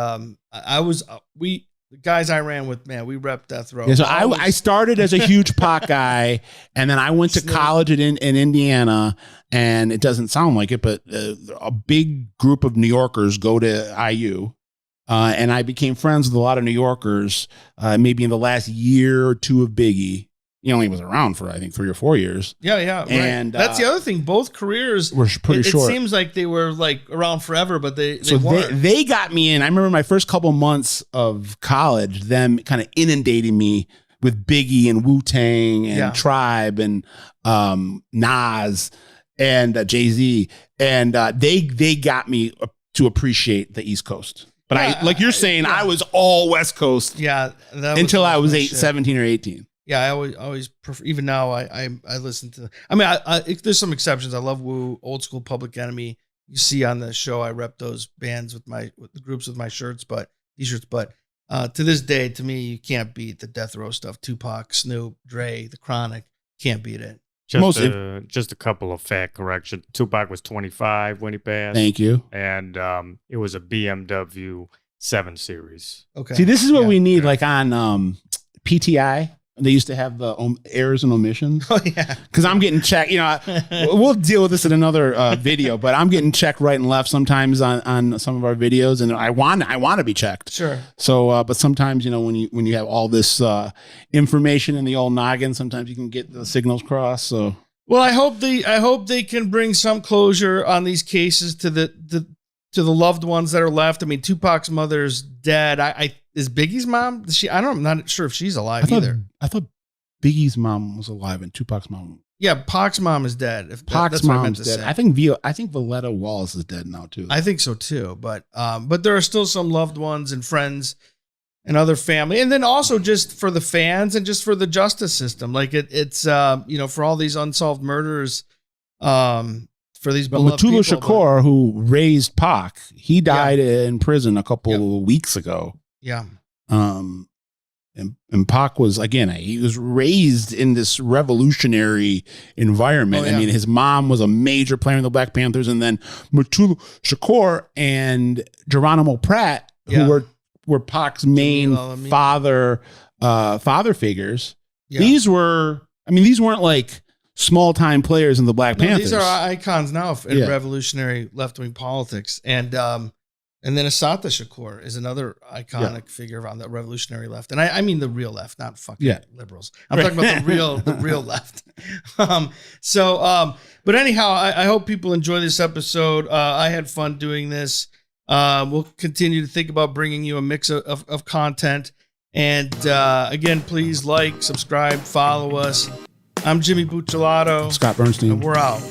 guys I ran with, man, we repped death row. Yeah, so I started as a huge Pac guy, and then I went to college in Indiana, and it doesn't sound like it, but a big group of New Yorkers go to IU, and I became friends with a lot of New Yorkers, maybe in the last year or two of Biggie. He only was around for, I think, 3 or 4 years. Yeah. Right. And that's the other thing. Both careers were pretty short. It seems like they were around forever, but they weren't. They got me in. I remember my first couple months of college, them kind of inundating me with Biggie and Wu-Tang and Tribe and Nas and Jay-Z. And they got me to appreciate the East Coast. But I, like you're saying, I was all West Coast until I was 17 or 18. Yeah, I always prefer. Even now, I listen to. I mean, there's some exceptions. I love Wu, Old School, Public Enemy. You see on the show, I rep those bands with the groups with my shirts, t-shirts. But to this day, to me, you can't beat the death row stuff. Tupac, Snoop, Dre, The Chronic, can't beat it. Just a couple of fact corrections. Tupac was 25 when he passed. Thank you. And it was a BMW 7 Series. Okay. See, this is what we need, like on PTI. They used to have the errors and omissions. Oh, yeah. Because I'm getting checked. We'll deal with this in another video, but I'm getting checked right and left sometimes on some of our videos, and I want to be checked. Sure. So, but sometimes, when you have all this information in the old noggin, sometimes you can get the signals crossed. So, well, I hope they can bring some closure on these cases to the loved ones that are left. I mean, Tupac's mother's dead. Is Biggie's mom? I'm not sure if she's alive either. I thought Biggie's mom was alive and Tupac's mom. Yeah, Pac's mom is dead. Pac's mom's dead. I think Valletta Wallace is dead now too. I think so too. But there are still some loved ones and friends and other family, and then also just for the fans and just for the justice system. Like it's for all these unsolved murders. For these beloved Matula Shakur, who raised Pac, he died in prison a couple of weeks ago. Yeah. And Pac was, again, he was raised in this revolutionary environment. I mean, his mom was a major player in the Black Panthers, and then Matula Shakur and Geronimo Pratt, who were Pac's main father figures. Yeah. These weren't like small time players in the Black Panthers. These are icons now in revolutionary left wing politics, and then Assata Shakur is another iconic figure on the revolutionary left, and I mean the real left, not fucking liberals. I'm talking about the real left. But anyhow, I hope people enjoy this episode. I had fun doing this. We'll continue to think about bringing you a mix of content, and again, please like, subscribe, follow us. I'm Jimmy Buccellato. Scott Bernstein. And we're out.